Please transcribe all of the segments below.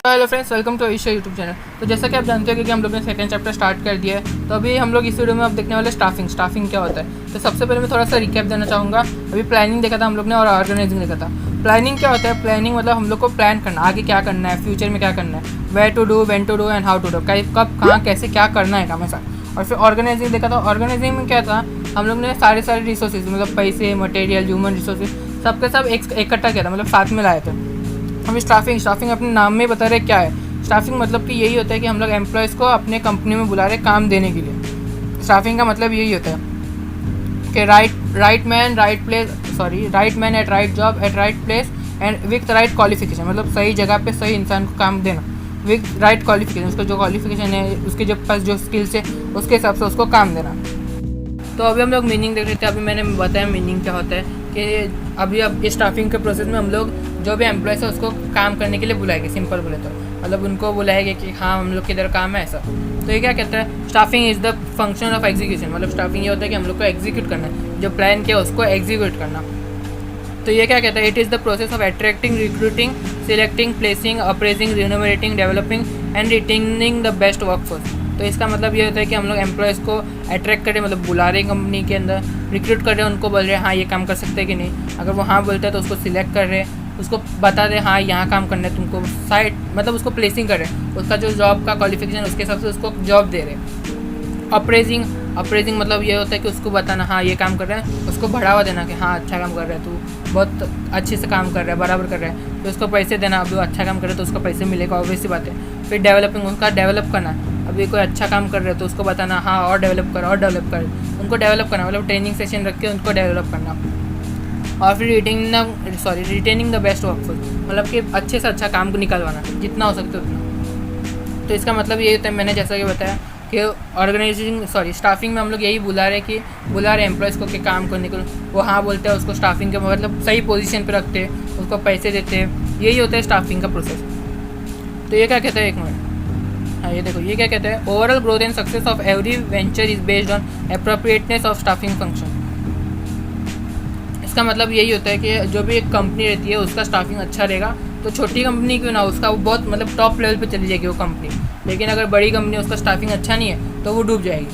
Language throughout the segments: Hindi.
Hello friends, welcome to Isha YouTube channel. तो जैसा कि आप जानते हो कि हम लोग ने सेकंड चैप्टर स्टार्ट कर दिया है। तो अभी हम लोग इस वीडियो में अब देखने वाले स्टाफिंग क्या होता है। तो सबसे पहले मैं थोड़ा सा रिकैप देना चाहूँगा। अभी प्लानिंग देखा था हम लोग ने और ऑर्गेनाइजिंग देखा था। प्लानिंग क्या होता है? प्लानिंग मतलब हम लोग को प्लान करना, आगे क्या करना है, फ्यूचर में क्या करना है, where to do, when to do and how to do, कब कहाँ कैसे क्या करना है हमेशा। और फिर ऑर्गेनाइजिंग देखा था। ऑर्गेनाइजिंग में क्या था, हम लोग ने सारे रिसोर्सेज मतलब पैसे, मटेरियल, ह्यूमन रिसोर्सेज सबके सब इकट्ठा किया था, मतलब साथ में लाए थे। हम स्टाफिंग अपने नाम में बता रहे क्या है। स्टाफिंग मतलब कि यही होता है कि हम लोग एम्प्लॉयज़ को अपने कंपनी में बुला रहे काम देने के लिए। स्टाफिंग का मतलब यही होता है कि right man eight right job eight right place and with right qualification, मतलब सही जगह पे सही इंसान को काम देना विथ राइट क्वालिफिकेशन। उसका जो क्वालिफिकेशन है, उसके जो पास जो स्किल्स है, उसके हिसाब से उसको काम देना। तो अभी हम लोग मीनिंग देख रहे थे। अभी मैंने बताया मीनिंग क्या होता है कि अब इस स्टाफिंग के प्रोसेस में हम लोग जो भी एम्प्लॉयज़ है उसको काम करने के लिए बुलाएंगे। सिंपल बोले तो मतलब उनको बुलाएंगे कि हाँ हम लोग किधर काम है ऐसा। तो ये क्या कहता है, staffing is the function of execution. मतलब स्टाफिंग ये होता है कि हम लोग को एग्जीक्यूट करना है, जो प्लान किया उसको एग्जीक्यूट करना। तो ये क्या कहता है, it is the process of attracting, recruiting, selecting, placing, appraising, renovating, developing and retaining the best workforce. तो इसका मतलब ये होता है कि हम लोग एम्प्लॉयज़ को अट्रैक्ट करें, मतलब बुला रहे हैं कंपनी के अंदर, रिक्रूट कर रहे हैं, उनको बोल रहे हैं हाँ ये काम कर सकते हैं कि नहीं। अगर वो हाँ बोलते हैं तो उसको सिलेक्ट कर रहे हैं, उसको बता दें हाँ यहाँ काम करना है तुमको, साइट मतलब उसको प्लेसिंग कर रहे हैं, उसका जो जॉब का क्वालिफिकेशन उसके हिसाब से उसको जॉब दे रहे हैं। अप्रेजिंग मतलब ये होता है कि उसको बताना हाँ ये काम कर रहा है, उसको बढ़ावा देना कि हाँ अच्छा काम कर रहा है, तू बहुत अच्छे से काम कर रहा है, बराबर कर रहा है, तो उसको पैसे देना। अभी वो अच्छा काम कर रहा है तो उसको पैसे मिलेगा, ऑब्वियस सी बात है। फिर डेवलपिंग, उनका डेवलप करना। अभी कोई अच्छा काम कर रहे हैं तो उसको बताना हाँ और डेवलप कर, उनको डेवलप करना, मतलब ट्रेनिंग सेशन रख के उनको डेवलप करना। और फिर रिटेनिंग द बेस्ट वर्कफोर्स, मतलब कि अच्छे से अच्छा काम को निकलवाना जितना हो सकता है उतना। तो इसका मतलब ये होता है, मैंने जैसा कि बताया कि स्टाफिंग में हम लोग यही बुला रहे एम्प्लॉयज़ को कि काम करने को, वो हाँ बोलते हैं, उसको स्टाफिंग के मतलब सही पोजीशन पे रखते हैं, उसको पैसे देते हैं। यही होता है स्टाफिंग का प्रोसेस। तो ये क्या कहता है, एक मिनट, हाँ ये देखो ये क्या कहता है, overall growth and success of every venture is based on appropriateness of staffing function. इसका मतलब यही होता है कि जो भी एक कंपनी रहती है उसका स्टाफिंग अच्छा रहेगा तो छोटी कंपनी क्यों ना, उसका वो बहुत मतलब टॉप लेवल पे चली जाएगी वो कंपनी। लेकिन अगर बड़ी कंपनी उसका स्टाफिंग अच्छा नहीं है तो वो डूब जाएगी।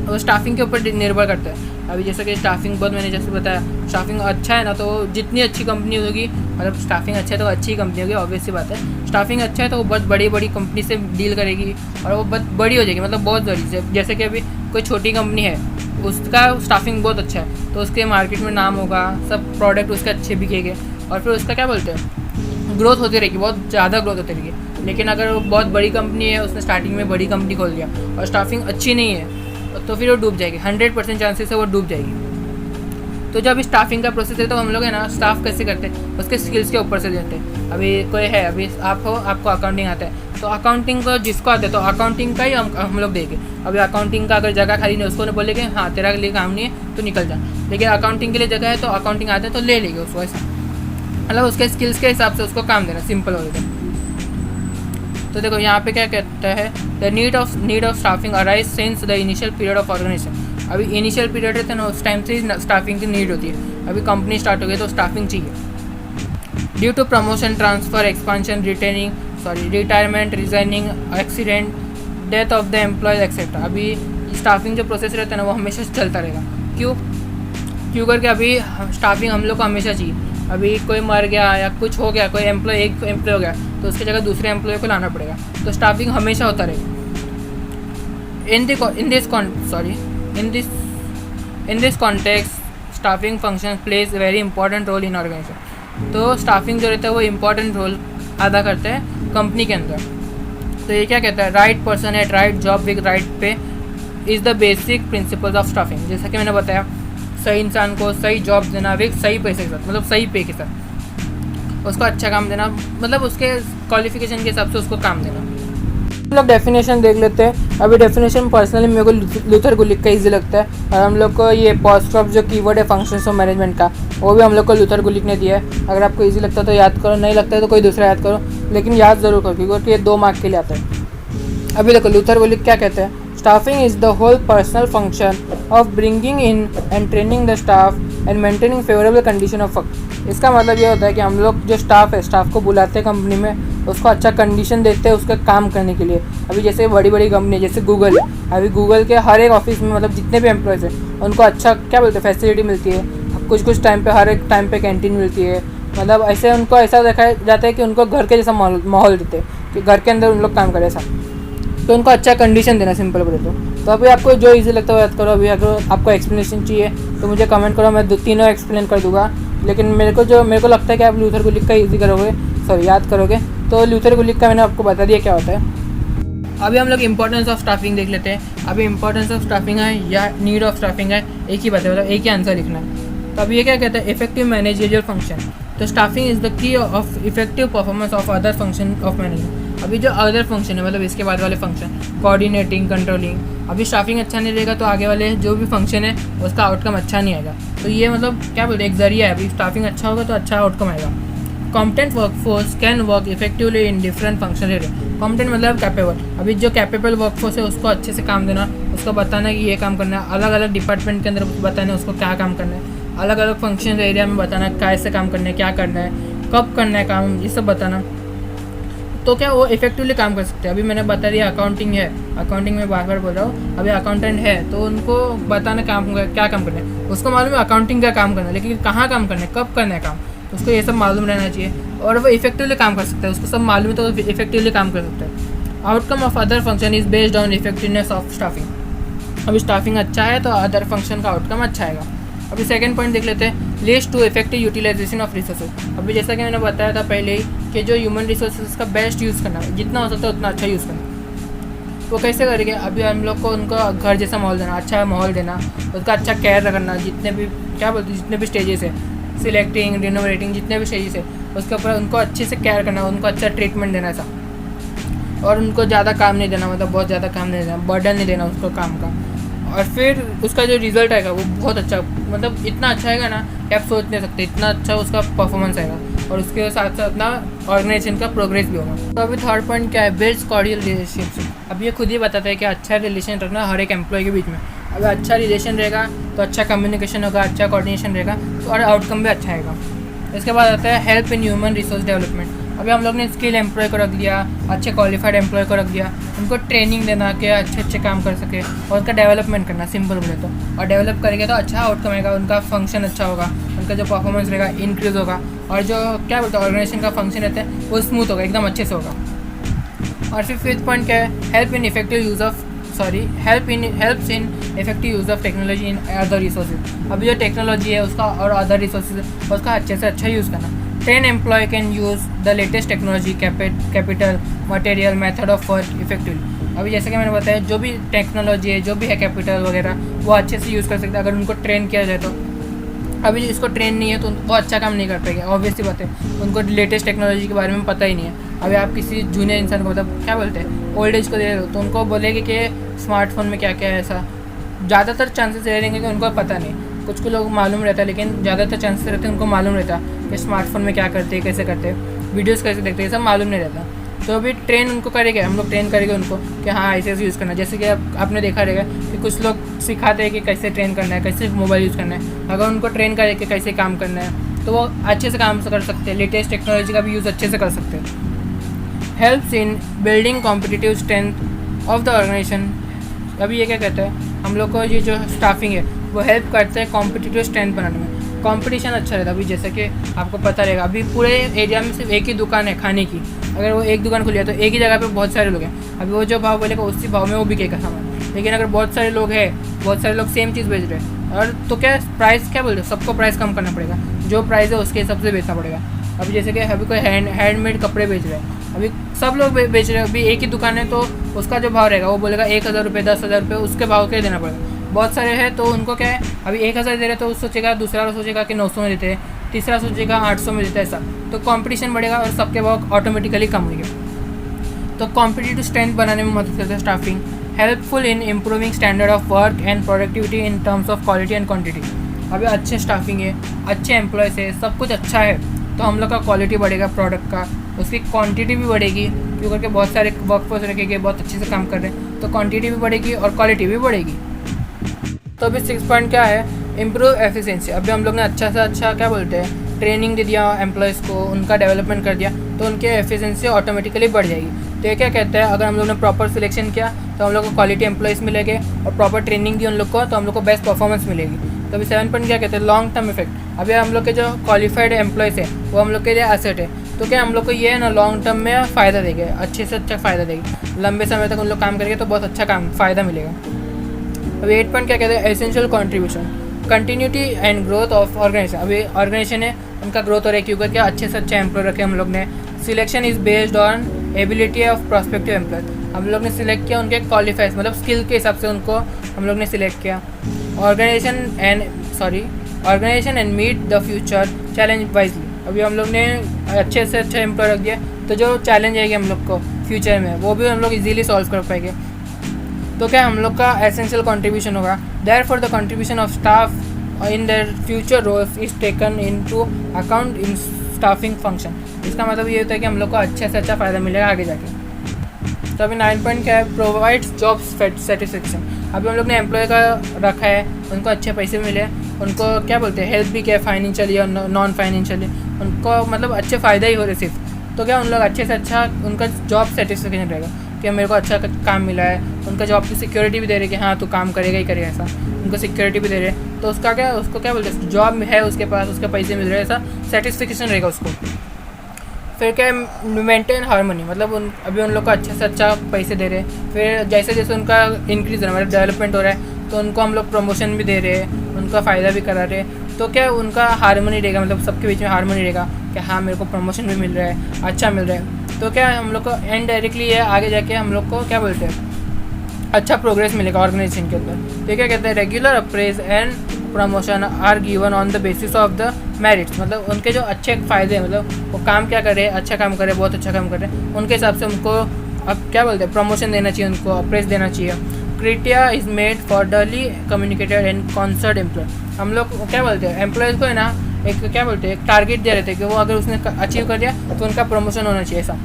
वो स्टाफिंग के ऊपर निर्भर करता है। अभी जैसे कि स्टाफिंग बहुत, मैंने जैसे बताया, स्टाफिंग अच्छा है ना तो जितनी अच्छी कंपनी होगी, मतलब स्टाफिंग अच्छा है तो अच्छी कंपनी होगी, ऑब्वियस सी बात है। स्टाफिंग अच्छा है तो वो बहुत बड़ी कंपनी से डील करेगी और वो बहुत बड़ी हो जाएगी, मतलब बहुत बड़ी। जैसे कि अभी कोई छोटी कंपनी है, उसका स्टाफिंग बहुत अच्छा है तो उसके मार्केट में नाम होगा, सब प्रोडक्ट उसके अच्छे बिकेंगे और फिर उसका क्या बोलते हैं, ग्रोथ होती रहेगी, बहुत ज़्यादा ग्रोथ होती रहेगी। लेकिन अगर वो बहुत बड़ी कंपनी है, उसने स्टार्टिंग में बड़ी कंपनी खोल दिया और स्टाफिंग अच्छी नहीं है तो फिर वो डूब जाएगी, 100% चांसेस है वो डूब जाएगी। तो जब स्टाफिंग का प्रोसेस है तो हम लोग है ना स्टाफ कैसे करते हैं, उसके स्किल्स के ऊपर से देते हैं। अभी कोई है, अभी आपको अकाउंटिंग आता है तो अकाउंटिंग को जिसको आता है तो अकाउंटिंग का ही हम लोग देंगे। अभी अकाउंटिंग का अगर जगह खाली नहीं, उसको नहीं बोलेंगे हाँ तेरा लिए काम नहीं है तो निकल जा। लेकिन अकाउंटिंग के लिए जगह है तो अकाउंटिंग आता है तो ले लेंगे उसको, ऐसा मतलब उसके स्किल्स के हिसाब से उसको काम देना, सिंपल हो गया। तो देखो यहाँ पे क्या कहता है, the need of staffing arise since the initial period of organization. अभी इनिशियल पीरियड रहता है ना, उस टाइम से ही स्टाफिंग की नीड होती है। अभी कंपनी स्टार्ट हो गई तो स्टाफिंग चाहिए। Due to promotion, transfer, expansion, retirement, resigning, accident, death of the employees etcetera. अभी स्टाफिंग जो प्रोसेस रहता है ना वो हमेशा चलता रहेगा। क्यों करके अभी स्टाफिंग हम लोग को हमेशा चाहिए। अभी कोई मर गया या कुछ हो गया, कोई एक एम्प्लॉय हो गया तो उसकी जगह दूसरे एम्प्लॉय को लाना पड़ेगा, तो स्टाफिंग हमेशा होता रहेगा। In this context staffing function plays very important role in organization. तो स्टाफिंग जो रहता है वो इंपॉर्टेंट रोल अदा करता है कंपनी के अंदर। तो ये क्या कहता है, right person at right job with right pay is the basic principles of staffing. जैसा कि मैंने बताया, सही इंसान को सही जॉब देना विद सही पैसे के साथ, मतलब सही पे के साथ, उसको अच्छा काम देना, मतलब उसके क्वालिफिकेशन के हिसाब से उसको काम देना। हम लोग डेफिनेशन देख लेते हैं। अभी डेफिनेशन पर्सनली मेरे को लूथर गुलिक का ईजी लगता है और हम लोग को ये पॉस्ट्रॉप जो कीवर्ड है फंक्शंस ऑफ मैनेजमेंट का, वो भी हम लोग को लूथर गुलिक ने दिया है। अगर आपको ईजी लगता है तो याद करो, नहीं लगता है तो कोई दूसरा याद करो, लेकिन याद ज़रूर करो क्योंकि ये 2 मार्क के लिए आता है। अभी देखो लूथर गुलिक क्या कहते हैं, Staffing is the whole personal function of bringing in and training the staff and maintaining favorable condition of work. इसका मतलब ये होता है कि हम लोग जो स्टाफ है, स्टाफ को बुलाते हैं कंपनी में, उसको अच्छा कंडीशन देते हैं उसका काम करने के लिए। अभी जैसे बड़ी बड़ी कंपनी जैसे गूगल है, अभी गूगल के हर एक ऑफिस में मतलब जितने भी एम्प्लॉयज़ हैं उनको अच्छा क्या बोलते हैं फैसिलिटी मिलती है। कुछ टाइम पे हर एक टाइम पे कैंटीन मिलती है, मतलब ऐसे उनको ऐसा देखा जाता है कि उनको घर के जैसा माहौल देते हैं कि घर के अंदर उन लोग काम करें ऐसा। तो उनको अच्छा कंडीशन देना, सिंपल बोले तो अभी आपको जो इजी लगता है याद करो। अभी अगर आपको एक्सप्लेनेशन चाहिए तो मुझे कमेंट करो, मैं तीनों एक्सप्लेन कर दूंगा। लेकिन मेरे को लगता है कि आप लूथर गुलिक का ईजी करोगे, सॉरी याद करोगे। तो लूथर गुलिक का मैंने आपको बता दिया क्या होता है। अभी हम लोग इंपॉर्टेंस ऑफ स्टाफिंग देख लेते हैं। अभी इंपॉर्टेंस ऑफ स्टाफिंग है या नीड ऑफ स्टाफिंग है, एक ही बात है, मतलब एक ही आंसर लिखना है। तो अब ये क्या कहता है, इफेक्टिव मैनेजरियल फंक्शन। तो staffing is the key of effective performance of other function of management. अभी जो अदर फंक्शन है मतलब इसके बाद वाले फंक्शन, कोऑर्डिनेटिंग, कंट्रोलिंग। अभी स्टाफिंग अच्छा नहीं रहेगा तो आगे वाले जो भी फंक्शन है उसका आउटकम अच्छा नहीं आएगा। तो ये मतलब क्या बोलते हैं, एक जरिया है। अभी स्टाफिंग अच्छा होगा तो अच्छा आउटकम आएगा। Competent workforce can work effectively in different function area. Competent मतलब कैपेबल। अभी जो कैपेबल वर्कफोर्स है उसको अच्छे से काम देना, उसको बताना कि ये काम करना है, अलग अलग डिपार्टमेंट के अंदर बताना है उसको क्या काम करना है, अलग अलग फंक्शन एरिया में बताना कैसे काम करना है, क्या करना है, कब करना है काम, ये सब बताना। तो क्या वो इफेक्टिवली काम कर सकते हैं। अभी मैंने बता दिया अकाउंटिंग है, अकाउंटिंग में बार बार बोल रहा हूँ। अभी अकाउंटेंट है तो उनको बताना क्या काम करना है, उसको मालूम है अकाउंटिंग का काम करना है, लेकिन कहाँ काम करना है, कब करना है काम, उसको ये सब मालूम रहना चाहिए और वो इफेक्टिवली काम कर सकता है। उसको सब मालूम है तो इफेक्टिवली काम कर सकता है। Outcome of other function is based on effectiveness of staffing. अभी स्टाफिंग अच्छा है तो अदर फंक्शन का आउटकम अच्छा आएगा। अभी सेकंड पॉइंट देख लेते हैं, leads to effective utilization of resources. अभी जैसा कि मैंने बताया था पहले ही कि जो ह्यूमन रिसोर्सेज का बेस्ट यूज़ करना है, जितना हो सकता है उतना अच्छा यूज़ करना। वो कैसे करेंगे, अभी हम लोग को उनको घर जैसा माहौल देना, अच्छा माहौल देना, उसका अच्छा केयर रखना। जितने भी क्या बोलते हैं, जितने भी स्टेजेस है, सिलेक्टिंग, रिनोवेटिंग, जितने भी स्टेजेस है उसके ऊपर उनको अच्छे से केयर करना, उनको अच्छा ट्रीटमेंट देना ऐसा। और उनको ज़्यादा काम नहीं देना, मतलब बहुत ज़्यादा काम नहीं देना, बर्डन नहीं देना उसको काम का। और फिर उसका जो रिज़ल्ट आएगा वो बहुत अच्छा, मतलब इतना अच्छा आएगा ना कि आप सोच नहीं सकते, इतना अच्छा उसका परफॉर्मेंस आएगा। और उसके साथ साथ ना ऑर्गेनाइजेशन का प्रोग्रेस भी होगा। तो अभी थर्ड पॉइंट क्या है, बिल्ड्स कॉर्डियल रिलेशनशिप। अब ये खुद ही बताता है कि अच्छा रिलेशन रखना हर एक एम्प्लॉय के बीच में। अगर अच्छा रिलेशन रहेगा तो अच्छा कम्युनिकेशन होगा, अच्छा कोऑर्डिनेशन रहेगा तो और आउटकम भी अच्छा आएगा। इसके बाद आता है help in human resource development. अभी हम लोग ने स्किल एम्प्लॉय को रख दिया, अच्छे क्वालिफाइड एम्प्लॉय को रख दिया, उनको ट्रेनिंग देना कि अच्छे काम कर सके और उसका डेवलपमेंट करना, सिंपल बोले तो। और डेवलप करेंगे तो अच्छा आउटकम आएगा, उनका फंक्शन अच्छा होगा, उनका जो परफॉर्मेंस रहेगा इंक्रीज़ होगा और जो क्या बोलते हैं ऑर्गेनाइजेशन का फंक्शन रहता है वो स्मूथ होगा, एकदम अच्छे से होगा। और फिर फिफ्थ पॉइंट क्या है, helps in effective use of technology in other resources. अभी जो टेक्नोलॉजी है उसका और अदर रिसोर्सेज उसका अच्छे से अच्छा यूज़ करना। Train employ can use the latest technology, capital, material, method of work effectively. अभी जैसे कि मैंने बताया जो भी टेक्नोलॉजी है, जो भी है कैपिटल वगैरह, वो अच्छे से यूज़ कर सकते हैं अगर उनको ट्रेन किया जाए तो। अभी इसको ट्रेन नहीं है तो वो अच्छा काम नहीं कर पाएंगे, ऑब्वियसली बात है, उनको लेटेस्ट टेक्नोलॉजी के बारे में पता ही नहीं है। अभी आप किसी जूनियर इंसान को मतलब क्या बोलते हैं ओल्ड एज को दे रहे हो तो उनको बोलेंगे कि स्मार्टफोन में क्या क्या है, ऐसा ज़्यादातर चांसेस रह रहेंगे कि उनको पता नहीं। कुछ लोग मालूम रहता है लेकिन ज़्यादातर चांसेस रहते हैं उनको मालूम रहता कि स्मार्टफोन में क्या करते हैं, कैसे करते हैं, वीडियोस कैसे देखते हैं, सब मालूम नहीं रहता। तो अभी ट्रेन उनको करेंगे, हम लोग ट्रेन करेंगे उनको कि हाँ ऐसे यूज़ करना। जैसे कि आपने देखा रहेगा कि कुछ लोग सिखाते हैं कि कैसे ट्रेन करना है, कैसे मोबाइल यूज़ करना है। अगर उनको ट्रेन करें कि कैसे काम करना है तो वो अच्छे से काम कर सकते हैं, लेटेस्ट टेक्नोलॉजी का भी यूज़ अच्छे से कर सकते हैं। Helps in building competitive strength of the organization. अभी ये क्या कहता है, हम लोग को ये जो स्टाफिंग है वो हेल्प करता है कॉम्पिटिटिव स्ट्रेंथ बनाने में। कंपटीशन अच्छा रहता है। अभी जैसे कि आपको पता रहेगा अभी पूरे एरिया में सिर्फ एक ही दुकान है खाने की, अगर वो एक दुकान खुली है तो एक ही जगह पे बहुत सारे लोग हैं। अभी वो जो भाव बोलेगा उसी भाव में वो बिकेगा सामान। लेकिन अगर बहुत सारे लोग हैं, बहुत सारे लोग सेम चीज़ बेच रहे हैं और तो क्या प्राइस क्या बोल रहे, सबको प्राइस कम करना पड़ेगा, जो प्राइस है उसके हिसाब से बेचना पड़ेगा। अभी जैसे कि अभी कोई हैंडमेड कपड़े बेच रहे हैं, अभी सब लोग बेच रहे हैं, अभी एक ही दुकान है तो उसका जो भाव रहेगा वो बोलेगा 1000 रुपये, 10,000 रुपये, उसके भाव के देना पड़ेगा। बहुत सारे हैं तो उनको क्या है, अभी 1000 दे रहे तो सोचेगा, दूसरा सोचेगा कि 900 में देते हैं, तीसरा सोचेगा 800 में देते हैं, ऐसा तो कंपटीशन बढ़ेगा और सबके भाव ऑटोमेटिकली कम होंगे। तो कॉम्पिटिटिव स्ट्रेंथ बनाने में मदद करता है staffing. Helpful in improving standard of work and productivity in terms of quality and quantity. अभी अच्छे स्टाफिंग है, अच्छे एम्प्लॉयज़ है, सब कुछ अच्छा है तो हम लोग का क्वालिटी बढ़ेगा प्रोडक्ट का, उसकी क्वांटिटी भी बढ़ेगी क्योंकि बहुत सारे वर्कफोर्स रखेंगे, बहुत अच्छे से काम कर रहे हैं तो क्वांटिटी भी बढ़ेगी और क्वालिटी भी बढ़ेगी। तो अभी 6 पॉइंट क्या है, इम्प्रूव एफिशिएंसी। अभी हम लोग ने अच्छा से अच्छा क्या बोलते हैं ट्रेनिंग दे दिया एम्प्लॉयज़ को, उनका डेवलपमेंट कर दिया, तो उनकी एफिशिएंसी ऑटोमेटिकली बढ़ जाएगी। तो ये क्या कहते हैं, अगर हम लोग ने प्रॉपर सिलेक्शन किया तो हम लोग को क्वालिटी एम्प्लॉयज़ मिलेंगे, और प्रॉपर ट्रेनिंग दी उन लोग को तो हम लोग को बेस्ट परफॉर्मेंस मिलेगी। तो अभी 7 पॉइंट क्या कहते हैं, लॉन्ग टर्म इफेक्ट। अभी हम लोग के जो क्वालिफाइड एम्प्लॉयज़ है वो हम लोग के लिए एसेट है, तो क्या हम लोग को ये है ना लॉन्ग टर्म में फ़ायदा देगा, अच्छे से अच्छा फ़ायदा देगी। लंबे समय तक उन लोग काम करेंगे तो बहुत अच्छा फ़ायदा मिलेगा। अभी 8 पॉइंट क्या कहते हैं, essential contribution, continuity and growth of organization. अभी ऑर्गेनाइजेशन है उनका ग्रोथ हो रहा है क्योंकि क्या अच्छे से अच्छे एम्प्लॉय रखे हम लोग ने। Selection is based on ability of prospective employ. हम लोग ने सिलेक्ट किया उनके क्वालिफाइज मतलब स्किल के हिसाब से उनको हम लोग ने सिलेक्ट किया। Organization and meet the future challenge wisely. अभी हम लोग ने अच्छे से अच्छे एम्प्लॉय रख दिया तो जो चैलेंज आएगी हम लोग को फ्यूचर में वो भी हम लोग इजीली सॉल्व कर पाएंगे। तो क्या हम लोग का एसेंशियल कंट्रीब्यूशन होगा। Therefore the contribution of staff in their future roles is taken into account in staffing function. इसका मतलब ये होता है कि हम लोग को अच्छे से अच्छा फ़ायदा मिलेगा आगे जाके। तो अभी 9 पॉइंट क्या है, प्रोवाइड्स जॉब सेटिस्फेक्शन। अभी हम लोग ने एम्प्लॉय का रखा है, उनको अच्छे पैसे मिले, उनको क्या बोलते हैं हेल्प भी किया फाइनेंशियली और नॉन फाइनेंशियली, उनको मतलब अच्छे फ़ायदा ही हो रहे सिर्फ। तो क्या उन लोग अच्छे से अच्छा उनका जॉब सेटिस्फेक्शन रहेगा कि मेरे को अच्छा काम मिला है। उनका जॉब की सिक्योरिटी भी दे रहे कि हाँ तू काम करेगा ही करेगा, ऐसा उनको सिक्योरिटी भी दे रहे। तो उसका क्या उसको क्या बोलते हैं, जॉब है उसके पास, उसके पैसे मिल रहे हैं, ऐसा सेटिस्फेक्शन रहेगा उसको। फिर क्या मेंटेन हार्मनी, मतलब अभी उन लोग को अच्छे से अच्छा पैसे दे रहे हैं। फिर जैसे जैसे उनका इंक्रीज़ हो रहा है मतलब डेवलपमेंट हो रहा है तो उनको हम लोग प्रमोशन भी दे रहे हैं, उनका फ़ायदा भी करा रहे हैं। तो क्या उनका हार्मनी रहेगा, मतलब सबके बीच में हार्मनी रहेगा कि हाँ मेरे को प्रमोशन भी मिल रहा है, अच्छा मिल रहा है। तो क्या हम लोग को इनडायरेक्टली ये आगे जाके हम लोग को क्या बोलते हैं अच्छा प्रोग्रेस मिलेगा ऑर्गेनाइजेशन के अंदर। तो क्या कहते हैं, regular appraise and promotion are given on the basis of the merits. मतलब उनके जो अच्छे फ़ायदे हैं, मतलब वो काम क्या कर रहे हैं, अच्छा काम कर रहे हैं, बहुत अच्छा काम कर रहे हैं, उनके हिसाब से उनको अब क्या बोलते हैं प्रमोशन देना चाहिए, उनको अप्रेज देना चाहिए। क्राइटेरिया इज़ मेड फॉर डली कम्युनिकेटेड एंड कॉन्सर्ट एम्प्लॉय। हम लोग क्या बोलते हैं एम्प्लॉयज़ को है ना एक क्या बोलते हैं एक टारगेट दे रहे थे कि वो अगर उसने अचीव कर दिया तो उनका प्रमोशन होना चाहिए ऐसा।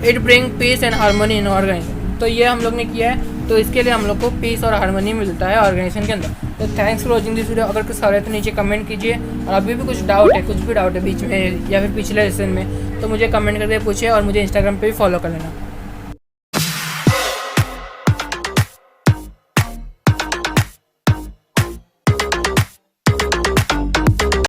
It bring peace and harmony in organization. तो ये हम लोग ने किया है, तो इसके लिए हम लोग को पीस और हार्मनी मिलता है ऑर्गेनाइजेशन के अंदर। तो thanks for watching this video. अगर कुछ सवाल है तो नीचे कमेंट कीजिए, और अभी भी कुछ डाउट है, कुछ भी डाउट है बीच में या फिर पिछले लेसन में, तो मुझे कमेंट करके पूछिए और मुझे इंस्टाग्राम पे भी फॉलो कर लेना।